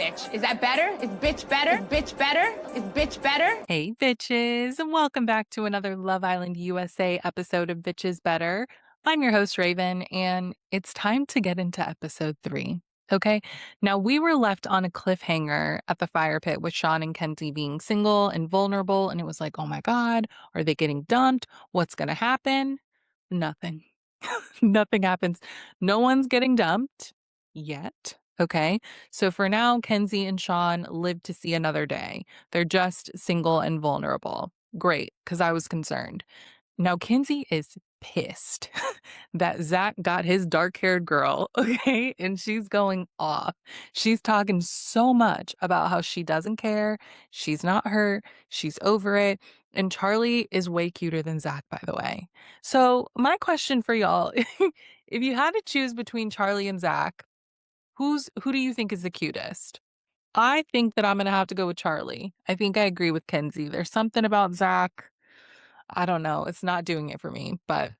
bitch. Is that better? Is bitch better? Is bitch better? Is bitch better? Hey, bitches, and welcome back to another Love Island USA episode of Bitches Better. I'm your host, Raven, and it's time to get into episode 3. Okay, now we were left on a cliffhanger at the fire pit with Sean and Kenzie being single and vulnerable, and it was like, oh my God, are they getting dumped? What's going to happen? Nothing. Nothing happens. No one's getting dumped yet. Okay. So for now, Kenzie and Sean live to see another day. They're just single and vulnerable. Great, because I was concerned. Now, Kenzie is pissed that Zach got his dark haired girl, okay? And she's going off. She's talking so much about how she doesn't care. She's not hurt. She's over it. And Charlie is way cuter than Zach, by the way. So, my question for y'all if you had to choose between Charlie and Zach, who do you think is the cutest? I think that I'm gonna have to go with Charlie. I think I agree with Kenzie. There's something about Zach. I don't know. It's not doing it for me, but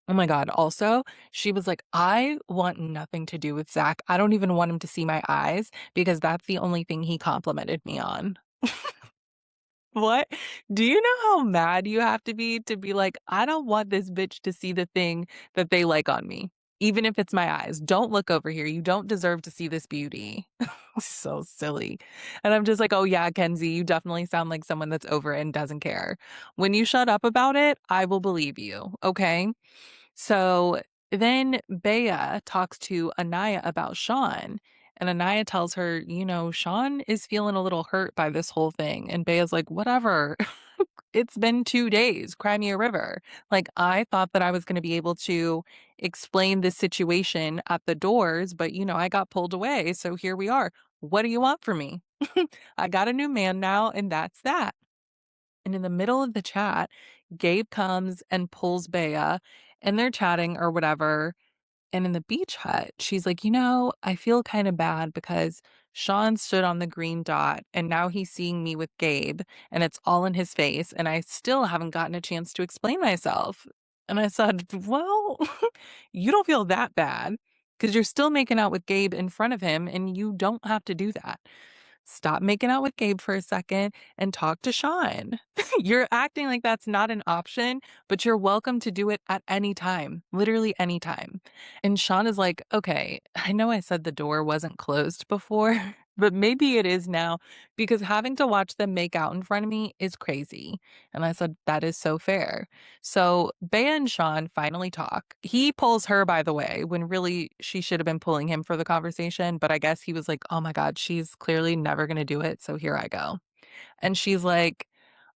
oh my God. Also, she was like, I want nothing to do with Zach. I don't even want him to see my eyes because that's the only thing he complimented me on. What? Do you know how mad you have to be like, I don't want this bitch to see the thing that they like on me, even if it's my eyes. Don't look over here. You don't deserve to see this beauty. So silly. And I'm just like, oh yeah, Kenzie, you definitely sound like someone that's over it and doesn't care. When you shut up about it, I will believe you. Okay. So then Bea talks to Anaya about Sean, and Anaya tells her, Sean is feeling a little hurt by this whole thing. And Bea's like, whatever. It's been 2 days, cry me a river. Like, I thought that I was going to be able to explain this situation at the doors, but I got pulled away. So here we are. What do you want from me? I got a new man now, and that's that. And in the middle of the chat, Gabe comes and pulls Bea, and they're chatting or whatever. And in the beach hut, she's like, I feel kind of bad because Sean stood on the green dot and now he's seeing me with Gabe and it's all in his face. And I still haven't gotten a chance to explain myself. And I said, well, you don't feel that bad because you're still making out with Gabe in front of him and you don't have to do that. Stop making out with Gabe for a second and talk to Sean. You're acting like that's not an option, but you're welcome to do it at any time, literally any time. And Sean is like, okay, I know I said the door wasn't closed before, but maybe it is now because having to watch them make out in front of me is crazy. And I said, that is so fair. So Bea and Sean finally talk. He pulls her, by the way, when really she should have been pulling him for the conversation. But I guess he was like, oh my God, she's clearly never going to do it. So here I go. And she's like,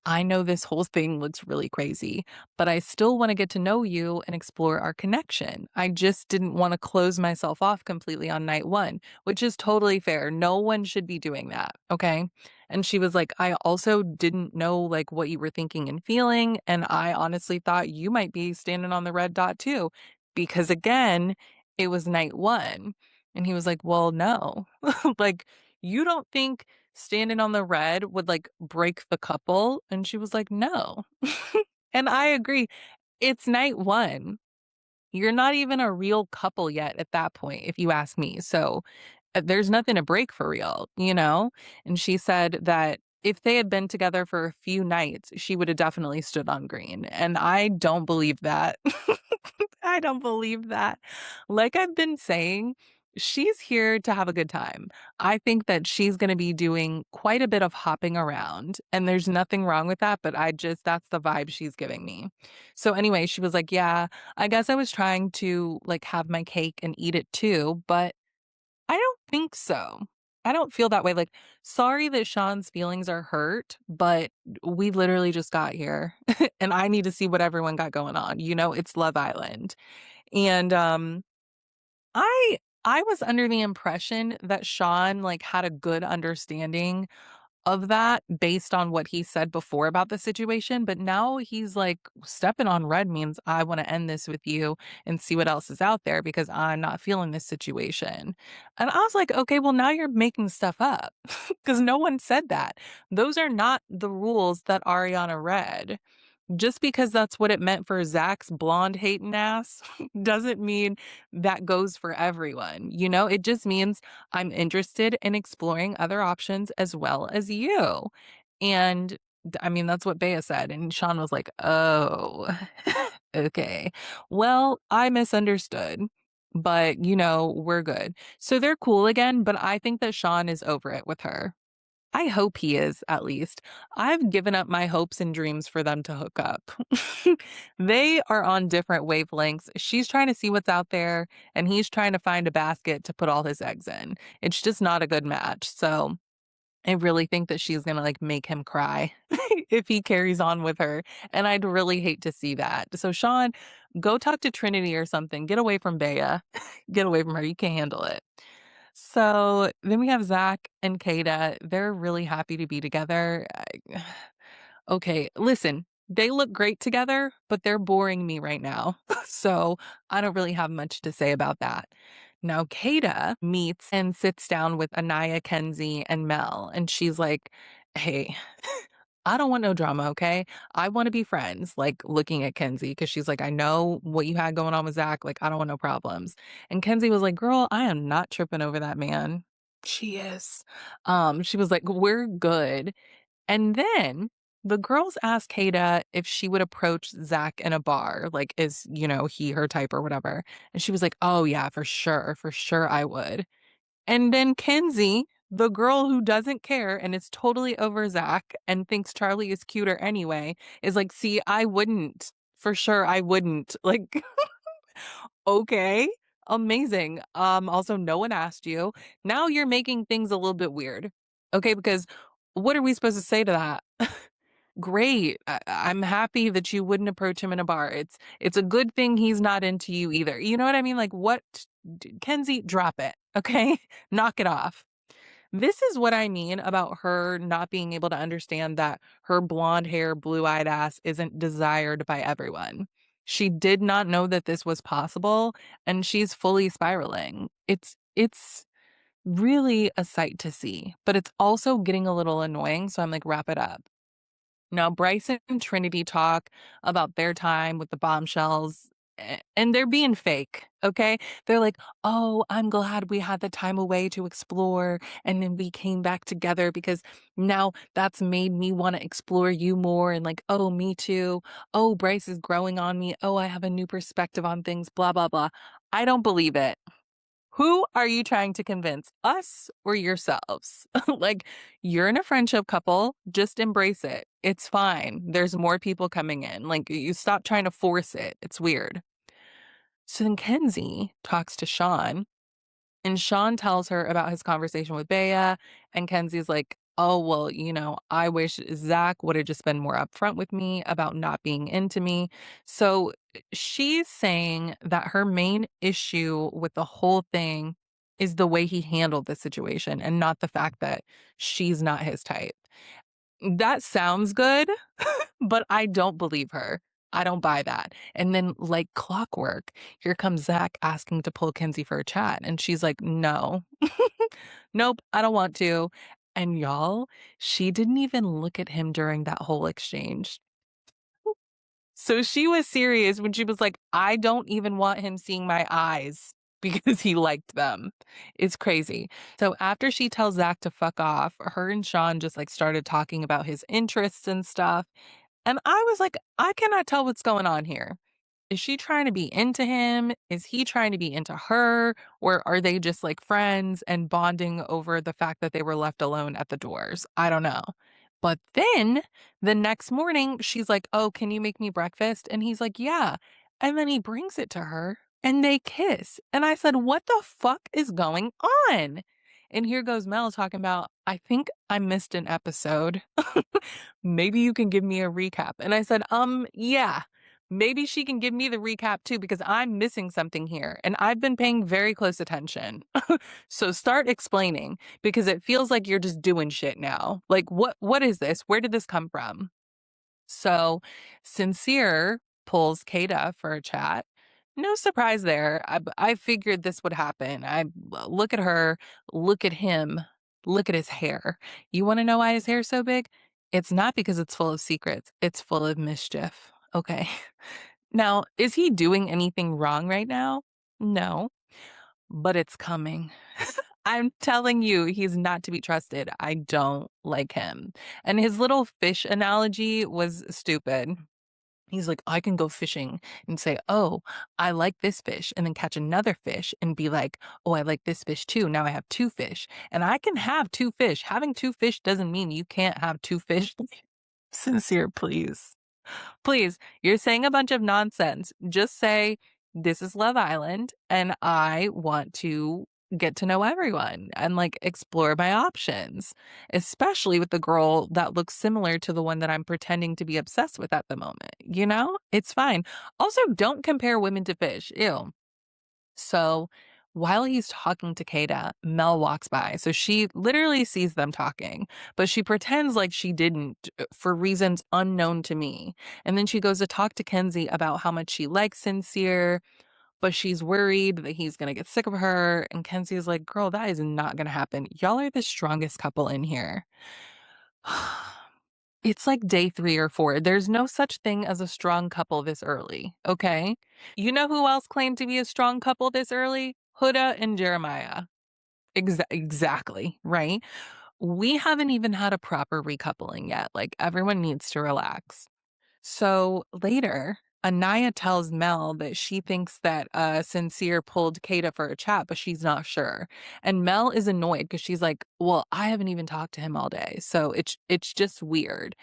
I know this whole thing looks really crazy, but I still want to get to know you and explore our connection. I just didn't want to close myself off completely on night one, which is totally fair. No one should be doing that. Okay. And she was like, I also didn't know like what you were thinking and feeling. And I honestly thought you might be standing on the red dot too, because again, it was night one. And he was like, well, no, like you don't think standing on the red would like break the couple? And she was like, no. And I agree. It's night one. You're not even a real couple yet at that point, if you ask me. So there's nothing to break for real? And she said that if they had been together for a few nights, she would have definitely stood on green. And I don't believe that. I don't believe that. Like I've been saying, she's here to have a good time. I think that she's going to be doing quite a bit of hopping around, and there's nothing wrong with that, but that's the vibe she's giving me. So anyway, she was like, "Yeah, I guess I was trying to like have my cake and eat it too, but I don't think so. I don't feel that way. Like, sorry that Sean's feelings are hurt, but we literally just got here and I need to see what everyone got going on. It's Love Island." And I was under the impression that Sean like had a good understanding of that based on what he said before about the situation, but now he's like stepping on red means I want to end this with you and see what else is out there because I'm not feeling this situation. And I was like, okay, well now you're making stuff up because no one said that. Those are not the rules that Ariana read. Just because that's what it meant for Zach's blonde hating ass doesn't mean that goes for everyone. You know, it just means I'm interested in exploring other options as well as you. And I mean, that's what Bea said. And Sean was like, oh, okay. Well, I misunderstood. But, we're good. So they're cool again. But I think that Sean is over it with her. I hope he is, at least. I've given up my hopes and dreams for them to hook up. They are on different wavelengths. She's trying to see what's out there, and he's trying to find a basket to put all his eggs in. It's just not a good match. So I really think that she's gonna like make him cry if he carries on with her. And I'd really hate to see that. So Sean, go talk to Trinity or something. Get away from Bea. Get away from her. You can't handle it. So then we have Zach and Kata. They're really happy to be together. Okay, listen, they look great together, but they're boring me right now. So I don't really have much to say about that. Now, Kata meets and sits down with Anaya, Kenzie, and Mel, and she's like, hey, I don't want no drama, okay? I want to be friends, like looking at Kenzie, because she's like, I know what you had going on with Zach. Like, I don't want no problems. And Kenzie was like, girl, I am not tripping over that man. She is. She was like, we're good. And then the girls asked Kata if she would approach Zach in a bar, like, is, he her type or whatever. And she was like, oh, yeah, for sure I would. And then Kenzie, the girl who doesn't care and is totally over Zach and thinks Charlie is cuter anyway, is like, see, I wouldn't. For sure, I wouldn't. Like, okay, amazing. Also, no one asked you. Now you're making things a little bit weird. Okay, because what are we supposed to say to that? Great. I'm happy that you wouldn't approach him in a bar. It's a good thing he's not into you either. You know what I mean? Like what Kenzie, drop it. Okay? Knock it off. This is what I mean about her not being able to understand that her blonde hair, blue-eyed ass isn't desired by everyone. She did not know that this was possible and she's fully spiraling. It's really a sight to see, but it's also getting a little annoying, so I'm like wrap it up. Now, Bryce and Trinity talk about their time with the bombshells, and they're being fake, okay? They're like, oh, I'm glad we had the time away to explore, and then we came back together because now that's made me want to explore you more. And like, oh, me too. Oh, Bryce is growing on me. Oh, I have a new perspective on things, blah, blah, blah. I don't believe it. Who are you trying to convince, us or yourselves? Like, you're in a friendship couple, just embrace it. It's fine. There's more people coming in. Like, you stop trying to force it. It's weird. So then Kenzie talks to Sean and Sean tells her about his conversation with Bea, and Kenzie's like, oh, well, I wish Zach would have just been more upfront with me about not being into me. So she's saying that her main issue with the whole thing is the way he handled the situation and not the fact that she's not his type. That sounds good, but I don't believe her. I don't buy that. And then, like clockwork, here comes Zach asking to pull Kenzie for a chat. And she's like, no, nope, I don't want to. And y'all, she didn't even look at him during that whole exchange. So she was serious when she was like, I don't even want him seeing my eyes because he liked them. It's crazy. So after she tells Zach to fuck off, her and Sean just like started talking about his interests and stuff. And I was like, I cannot tell what's going on here. Is she trying to be into him? Is he trying to be into her? Or are they just like friends and bonding over the fact that they were left alone at the doors? I don't know. But then the next morning, she's like, oh, can you make me breakfast? And he's like, yeah. And then he brings it to her and they kiss. And I said, what the fuck is going on? And here goes Mel talking about, I think I missed an episode. Maybe you can give me a recap. And I said, yeah, maybe she can give me the recap too, because I'm missing something here. And I've been paying very close attention. So start explaining because it feels like you're just doing shit now. Like, what is this? Where did this come from? So Sincere pulls Kata for a chat. No surprise there. I figured this would happen. I look at her, look at him, look at his hair. You want to know why his hair's so big? It's not because it's full of secrets, it's full of mischief. Okay. Now, is he doing anything wrong right now? No, but it's coming. I'm telling you, he's not to be trusted. I don't like him. And his little fish analogy was stupid. He's like, I can go fishing and say, oh, I like this fish, and then catch another fish and be like, oh, I like this fish too. Now I have two fish, and I can have two fish. Having two fish doesn't mean you can't have two fish. Sincere, please. Please, you're saying a bunch of nonsense. Just say, this is Love Island, and I want to get to know everyone and like explore my options, especially with the girl that looks similar to the one that I'm pretending to be obsessed with at the moment. You know, it's fine. Also, don't compare women to fish. Ew. So while he's talking to Kada, Mel walks by. So she literally sees them talking, but she pretends like she didn't for reasons unknown to me. And then she goes to talk to Kenzie about how much she likes Sincere, but she's worried that he's going to get sick of her. And Kenzie is like, girl, that is not going to happen. Y'all are the strongest couple in here. It's like day 3 or 4. There's no such thing as a strong couple this early, okay? You know who else claimed to be a strong couple this early? Huda and Jeremiah. Exactly, right? We haven't even had a proper recoupling yet. Like, everyone needs to relax. So later, Anaya tells Mel that she thinks that Sincere pulled Kata for a chat, but she's not sure. And Mel is annoyed because she's like, "Well, I haven't even talked to him all day, so it's just weird."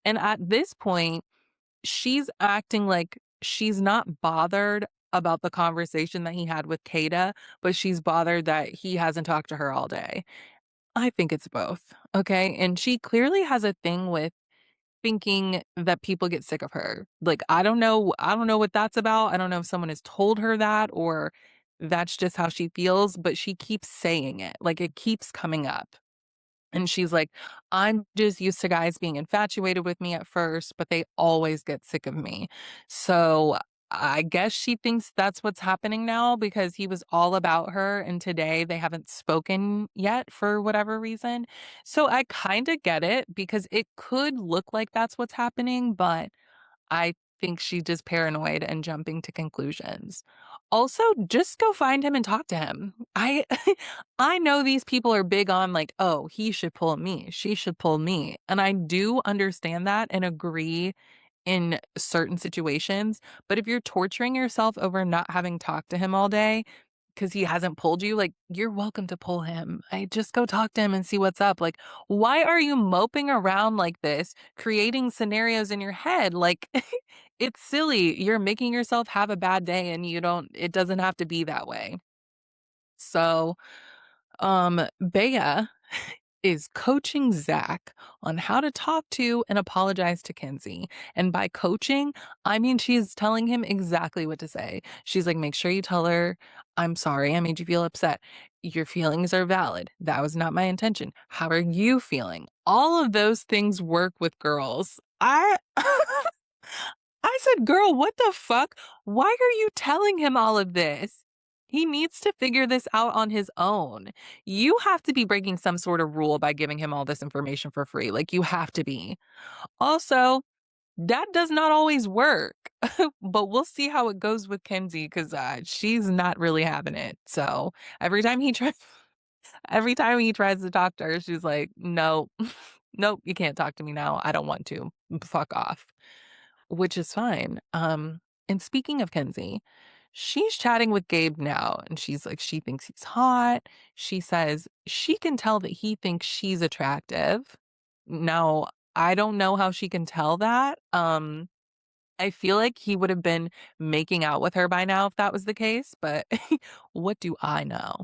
And at this point, she's acting like she's not bothered about the conversation that he had with Kata, but she's bothered that he hasn't talked to her all day. I think it's both. Okay. And she clearly has a thing with thinking that people get sick of her. Like, I don't know what that's about. I don't know if someone has told her that or that's just how she feels, but she keeps saying it. Like, it keeps coming up. And she's like, I'm just used to guys being infatuated with me at first, but they always get sick of me. So I guess she thinks that's what's happening now because he was all about her. And today they haven't spoken yet for whatever reason. So I kind of get it because it could look like that's what's happening, but I think she's just paranoid and jumping to conclusions. Also, just go find him and talk to him. I I know these people are big on like, "Oh, he should pull me. She should pull me." And I do understand that and agree in certain situations, but if you're torturing yourself over not having talked to him all day, 'cause he hasn't pulled you, like, you're welcome to pull him. I just go talk to him and see what's up. Like, why are you moping around like this, creating scenarios in your head? Like, it's silly. You're making yourself have a bad day and it doesn't have to be that way. So, Bea is coaching Zach on how to talk to and apologize to Kenzie. And by coaching, I mean she's telling him exactly what to say. She's like, make sure you tell her, I'm sorry, I made you feel upset. Your feelings are valid. That was not my intention. How are you feeling? All of those things work with girls. I said, girl, what the fuck? Why are you telling him all of this? He needs to figure this out on his own. You have to be breaking some sort of rule by giving him all this information for free. Like, you have to be. Also, that does not always work, but we'll see how it goes with Kenzie because she's not really having it. So every time he tries, every time he tries to talk to her, she's like, "No, nope, you can't talk to me now. I don't want to. Fuck off." Which is fine. And speaking of Kenzie, she's chatting with Gabe now, and she's like, she thinks he's hot. She says she can tell that he thinks she's attractive. Now, I don't know how she can tell that. I feel like he would have been making out with her by now if that was the case, but what do I know?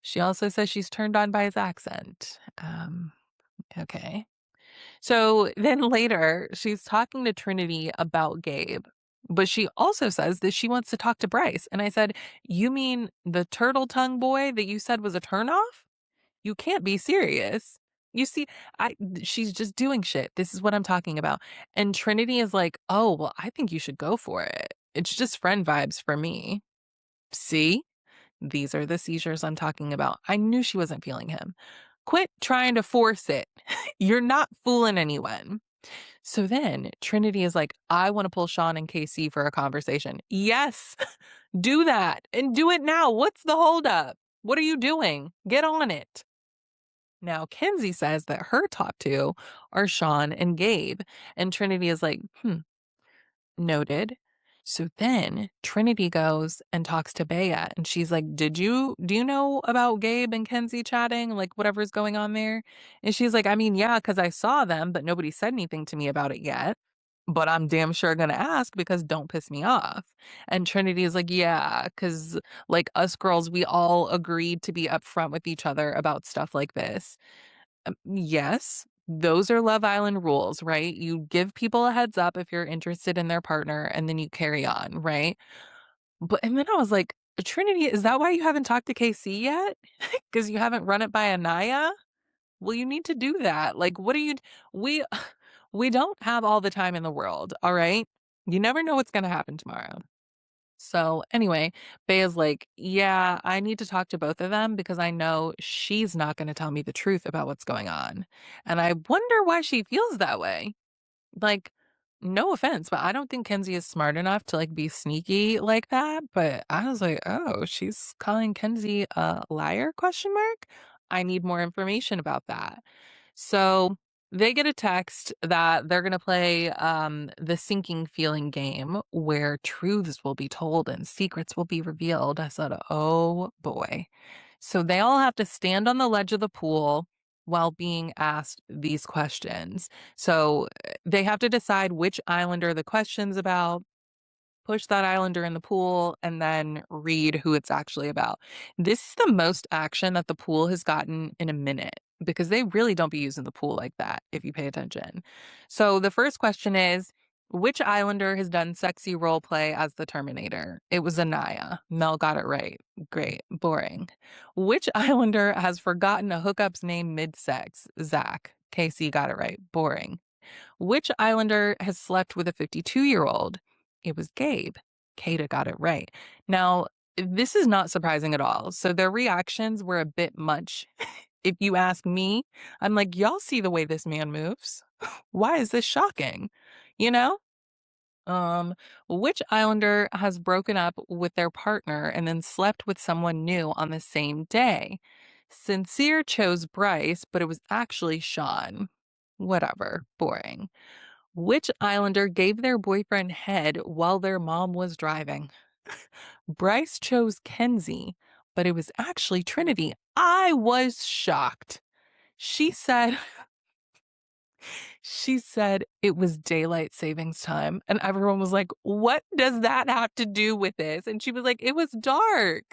She also says she's turned on by his accent. Okay. So then later, she's talking to Trinity about Gabe, but she also says that she wants to talk to Bryce. And I said, you mean the turtle tongue boy that you said was a turnoff? You can't be serious. You see, she's just doing shit. This is what I'm talking about. And Trinity is like, oh, well, I think you should go for it. It's just friend vibes for me. See? These are the seizures I'm talking about. I knew she wasn't feeling him. Quit trying to force it. You're not fooling anyone. So then Trinity is like, I want to pull Sean and Casey for a conversation. Yes, do that and do it now. What's the holdup? What are you doing? Get on it. Now, Kenzie says that her top two are Sean and Gabe. And Trinity is like, noted. So then Trinity goes and talks to Bea and she's like, do you know about Gabe and Kenzie chatting? Like whatever's going on there? And she's like, I mean, yeah, because I saw them, but nobody said anything to me about it yet. But I'm damn sure gonna ask because don't piss me off. And Trinity is like, yeah, because like us girls, we all agreed to be upfront with each other about stuff like this. Yes, those are Love Island rules, right? You give people a heads up if you're interested in their partner and then you carry on, right? But and then I was like, Trinity, is that why you haven't talked to KC yet? Because you haven't run it by Anaya? Well, you need to do that. Like, what are you we we don't have all the time in the world, all right? You never know what's gonna happen tomorrow. So anyway, Bea's like, yeah, I need to talk to both of them because I know she's not going to tell me the truth about what's going on. And I wonder why she feels that way. Like, no offense, but I don't think Kenzie is smart enough to like be sneaky like that. But I was like, oh, she's calling Kenzie a liar? Question mark. I need more information about that. So they get a text that they're gonna play the sinking feeling game where truths will be told and secrets will be revealed. I said, oh boy. So they all have to stand on the ledge of the pool while being asked these questions. So they have to decide which islander the question's about, push that islander in the pool, and then read who it's actually about. This is the most action that the pool has gotten in a minute because they really don't be using the pool like that if you pay attention. So the first question is, which islander has done sexy role play as the Terminator? It was Anaya. Mel got it right. Great. Boring. Which islander has forgotten a hookup's name mid-sex? Zach. Casey got it right. Boring. Which islander has slept with a 52-year-old? It was Gabe. Kata got it right. Now, this is not surprising at all. So their reactions were a bit much. If you ask me, I'm like, y'all see the way this man moves. Why is this shocking? You know? Um, which islander has broken up with their partner and then slept with someone new on the same day? Sincere chose Bryce, but it was actually Sean. Whatever, boring. Which islander gave their boyfriend head while their mom was driving? Bryce chose Kenzie, but it was actually Trinity. I was shocked. She said she said it was daylight savings time and everyone was like, "What does that have to do with this?" And she was like, "It was dark."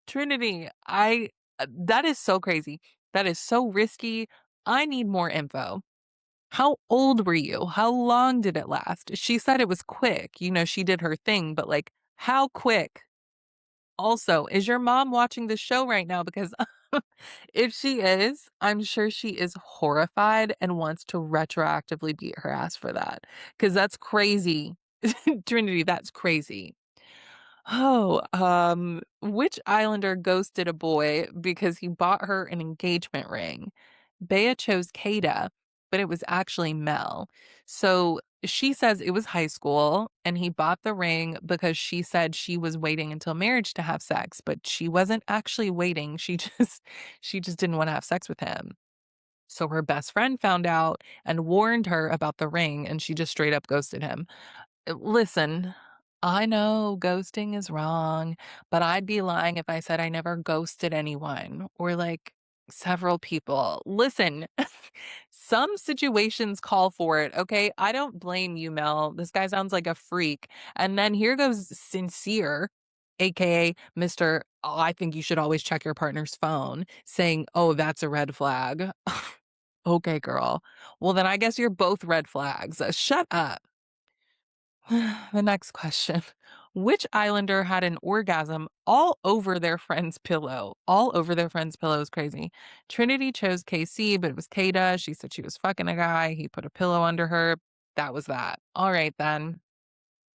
Trinity, I that is so crazy. That is so risky. I need more info. How old were you? How long did it last? She said it was quick. You know, she did her thing, but like, how quick? Also, is your mom watching the show right now? Because if she is, I'm sure she is horrified and wants to retroactively beat her ass for that. Because that's crazy. Trinity, that's crazy. Oh, which islander ghosted a boy because he bought her an engagement ring? Bea chose Kata, but it was actually Mel. So she says it was high school and he bought the ring because she said she was waiting until marriage to have sex, but she wasn't actually waiting. She just didn't want to have sex with him. So her best friend found out and warned her about the ring and she just straight up ghosted him. Listen, I know ghosting is wrong, but I'd be lying if I said I never ghosted anyone or like several people. Listen, some situations call for it, okay? I don't blame you, Mel. This guy sounds like a freak. And then here goes Sincere, aka Mr. Oh, I think you should always check your partner's phone, saying, "Oh, that's a red flag." Okay, girl. Well, then I guess you're both red flags. Shut up. The next question. Which islander had an orgasm all over their friend's pillow? All over their friend's pillow is crazy. Trinity chose KC, but it was Kata. She said she was fucking a guy. He put a pillow under her. That was that. All right, then.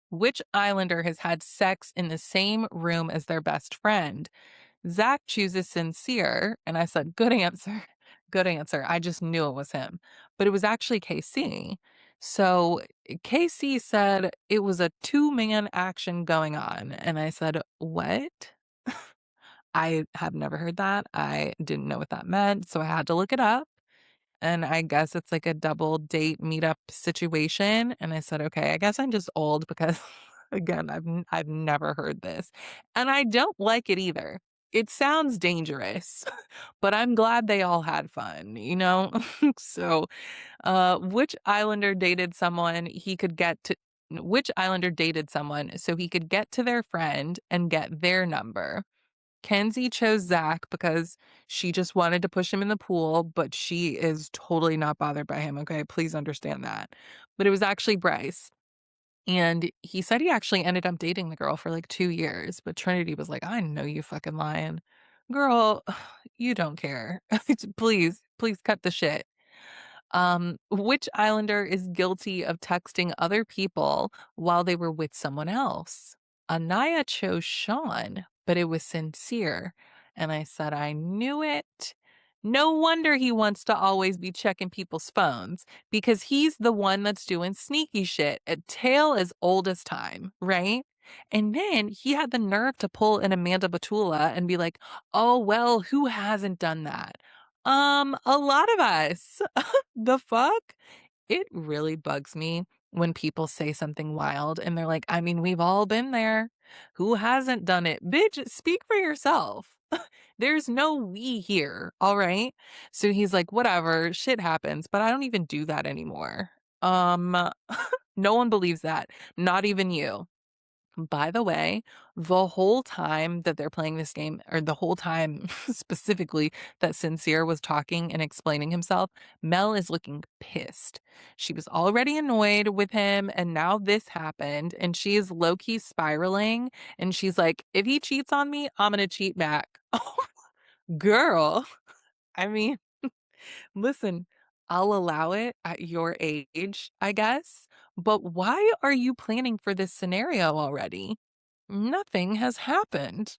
Which islander has had sex in the same room as their best friend? Zach chooses Sincere, and I said, good answer. good answer. I just knew it was him, but it was actually KC. So KC said it was a two-man action going on, and I said, "What?" I have never heard that. I didn't know what that meant, so I had to look it up. And I guess it's like a double date meetup situation, and I said, "Okay, I guess I'm just old because again, I've never heard this." And I don't like it either. It sounds dangerous, but I'm glad they all had fun, you know? So, which islander dated someone he could get to which islander dated someone so he could get to their friend and get their number? Kenzie chose Zach because she just wanted to push him in the pool, but she is totally not bothered by him, okay? Please understand that. But it was actually Bryce. And he said he actually ended up dating the girl for like 2 years, but Trinity was like, "I know you fucking lying. Girl, you don't care. Please, please cut the shit." Which islander is guilty of texting other people while they were with someone else? Anaya chose Sean, but it was sincere. And I said, I knew it. No wonder he wants to always be checking people's phones because he's the one that's doing sneaky shit, a tale as old as time, right? And then he had the nerve to pull an Amanda Batula and be like, oh, well, who hasn't done that? A lot of us. The fuck? It really bugs me when people say something wild and they're like, I mean, we've all been there. Who hasn't done it? Bitch, speak for yourself. There's no we here. All right. So he's like, whatever, shit happens, but I don't even do that anymore. Um, no one believes that. Not even you. By the way, the whole time that they're playing this game, or the whole time specifically that Sincere was talking and explaining himself, Mel is looking pissed. She was already annoyed with him, and now this happened, and she is low key spiraling. And she's like, if he cheats on me, I'm gonna cheat back. Oh, girl. I mean, listen, I'll allow it at your age, I guess. But why are you planning for this scenario already? Nothing has happened.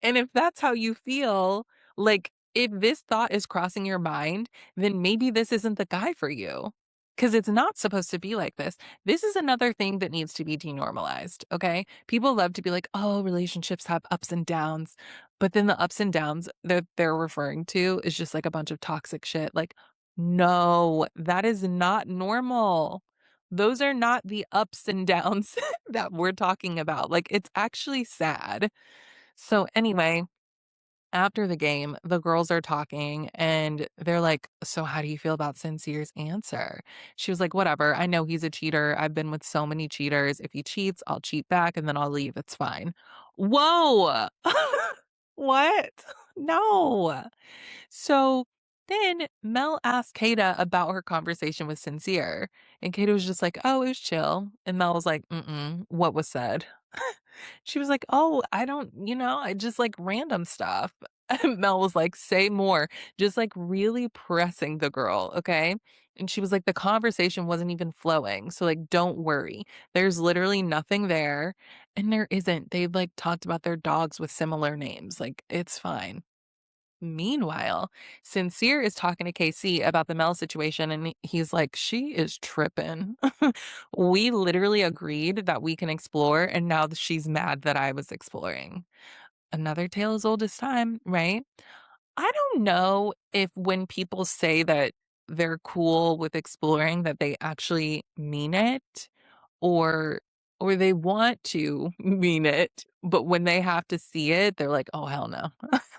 And if that's how you feel, like, if this thought is crossing your mind, then maybe this isn't the guy for you. Because it's not supposed to be like this. This is another thing that needs to be denormalized, okay? People love to be like, oh, relationships have ups and downs. But then the ups and downs that they're referring to is just like a bunch of toxic shit. Like, no, that is not normal. Those are not the ups and downs that we're talking about. Like, it's actually sad. So, anyway, after the game, the girls are talking and they're like, so, how do you feel about Sincere's answer? She was like, whatever. I know he's a cheater. I've been with so many cheaters. If he cheats, I'll cheat back and then I'll leave. It's fine. Whoa. What? No. So then Mel asked Kata about her conversation with Sincere, and Kata was just like, "Oh, it was chill." And Mel was like, "Mm-mm, what was said?" She was like, "Oh, I don't, I just like random stuff." And Mel was like, "Say more," just like really pressing the girl, okay? And she was like, "The conversation wasn't even flowing, so like, don't worry. There's literally nothing there." And there isn't. They like talked about their dogs with similar names. Like, it's fine. Meanwhile, Sincere is talking to KC about the Mel situation, and he's like, she is tripping. We literally agreed that we can explore, and now she's mad that I was exploring. Another tale as old as time, right? I don't know if when people say that they're cool with exploring that they actually mean it or or they want to mean it, but when they have to see it, they're like, "Oh, hell no."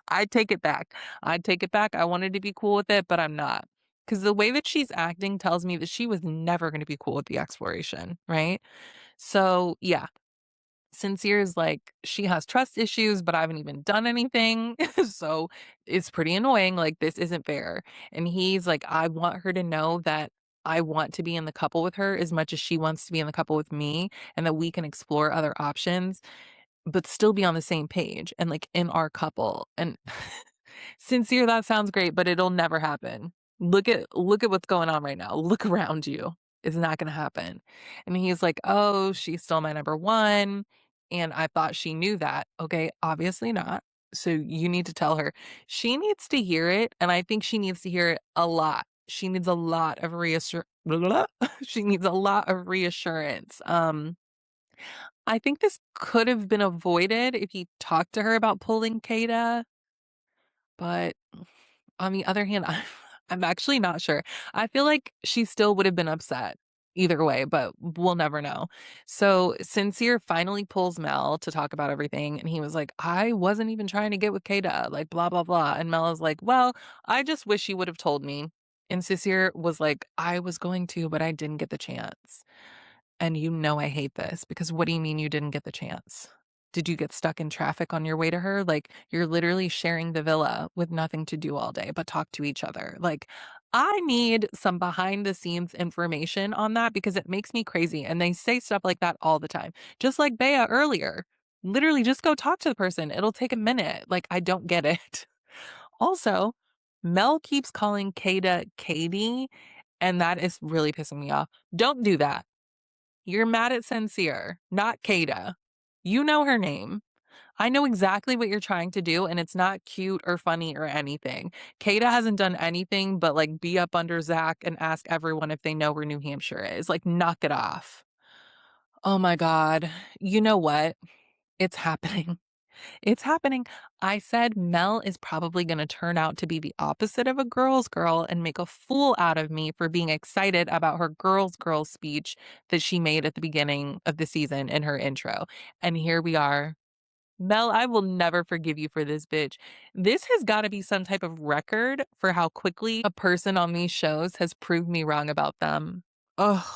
I take it back. I take it back. I wanted to be cool with it, but I'm not. Because the way that she's acting tells me that she was never gonna be cool with the exploration, right? So, yeah, Sincere is like, she has trust issues, but I haven't even done anything. So it's pretty annoying. Like, this isn't fair. And he's like, I want her to know that I want to be in the couple with her as much as she wants to be in the couple with me, and that we can explore other options, but still be on the same page and like in our couple. And Sincere, that sounds great, but it'll never happen. Look at what's going on right now. Look around you. It's not gonna happen. And he's like, "Oh, she's still my number one." And I thought she knew that. Okay, obviously not. So you need to tell her. She needs to hear it, and I think she needs to hear it a lot. She needs a lot of she needs a lot of reassurance. I think this could have been avoided if he talked to her about pulling Kata, but on the other hand, I'm actually not sure. I feel like she still would have been upset either way, but we'll never know. So Sincere finally pulls Mel to talk about everything, and he was like, I wasn't even trying to get with Kata, like blah, blah, blah. And Mel is like, well, I just wish you would have told me. And Sincere was like, I was going to, but I didn't get the chance. And you know I hate this because what do you mean you didn't get the chance? Did you get stuck in traffic on your way to her? Like, you're literally sharing the villa with nothing to do all day but talk to each other. Like, I need some behind the scenes information on that because it makes me crazy. And they say stuff like that all the time. Just like Bea earlier. Literally, just go talk to the person. It'll take a minute. Like, I don't get it. Also, Mel keeps calling Kata Katie, and that is really pissing me off. Don't do that. You're mad at Sincere, not Kata. You know her name. I know exactly what you're trying to do, and it's not cute or funny or anything. Kata hasn't done anything but like be up under Zach and ask everyone if they know where New Hampshire is. Like, knock it off. Oh my God. You know what? It's happening. It's happening. I said Mel is probably going to turn out to be the opposite of a girl's girl and make a fool out of me for being excited about her girl's girl speech that she made at the beginning of the season in her intro. And here we are. Mel, I will never forgive you for this, bitch. This has got to be some type of record for how quickly a person on these shows has proved me wrong about them. Oh.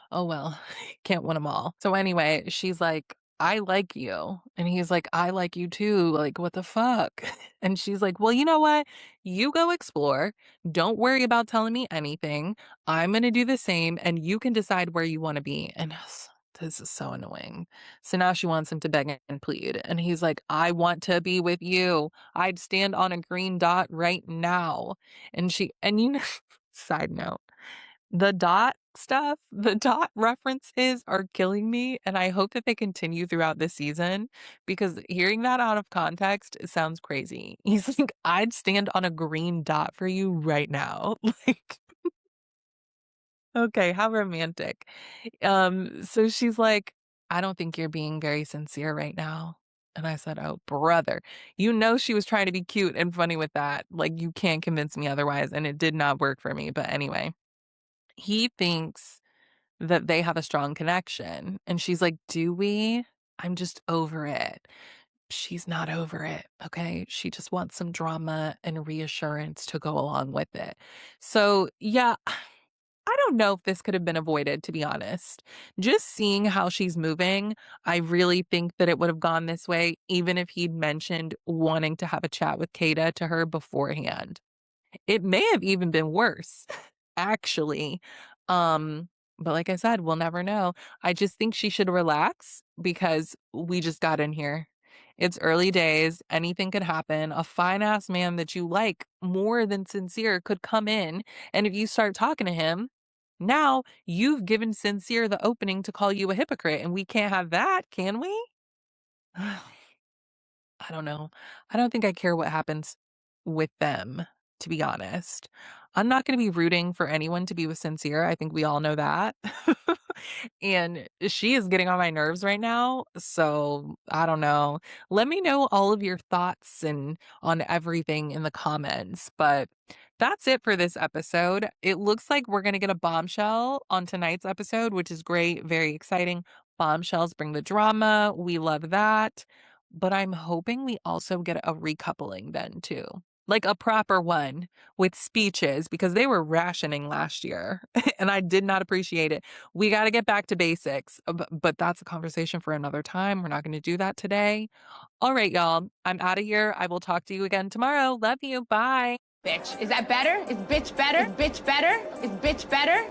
Oh, well, can't win them all. So anyway, she's like, I like you. And he's like, I like you too. Like, what the fuck? And she's like, well, you know what? You go explore. Don't worry about telling me anything. I'm going to do the same and you can decide where you want to be. And this is so annoying. So now she wants him to beg and plead. And he's like, I want to be with you. I'd stand on a green dot right now. And you know, side note, the dot stuff, the dot references are killing me, and I hope that they continue throughout the season because hearing that out of context sounds crazy. He's like, "I'd stand on a green dot for you right now." Like, okay, how romantic. So she's like, "I don't think you're being very sincere right now." And I said, "Oh, brother, you know she was trying to be cute and funny with that. Like, you can't convince me otherwise." And it did not work for me. But anyway, he thinks that they have a strong connection. And she's like, "Do we? I'm just over it." She's not over it, okay? She just wants some drama and reassurance to go along with it. So, yeah, I don't know if this could have been avoided, to be honest. Just seeing how she's moving, I really think that it would have gone this way, even if he'd mentioned wanting to have a chat with Kata to her beforehand. It may have even been worse, actually. Um, but like I said, we'll never know. I just think she should relax because we just got in here. It's early days. Anything could happen. A fine ass man that you like more than sincere could come in. And if you start talking to him, now you've given sincere the opening to call you a hypocrite. And we can't have that, can we? I don't know. I don't think I care what happens with them, to be honest. I'm not going to be rooting for anyone to be with Sincere. I think we all know that. And she is getting on my nerves right now. So I don't know. Let me know all of your thoughts and on everything in the comments. But that's it for this episode. It looks like we're going to get a bombshell on tonight's episode, which is great. Very exciting. Bombshells bring the drama. We love that. But I'm hoping we also get a recoupling then too. Like a proper one with speeches because they were rationing last year and I did not appreciate it. We got to get back to basics, but that's a conversation for another time. We're not going to do that today. All right, y'all. I'm out of here. I will talk to you again tomorrow. Love you. Bye. Bitch. Is that better? Is bitch better? Is bitch better? Is bitch better?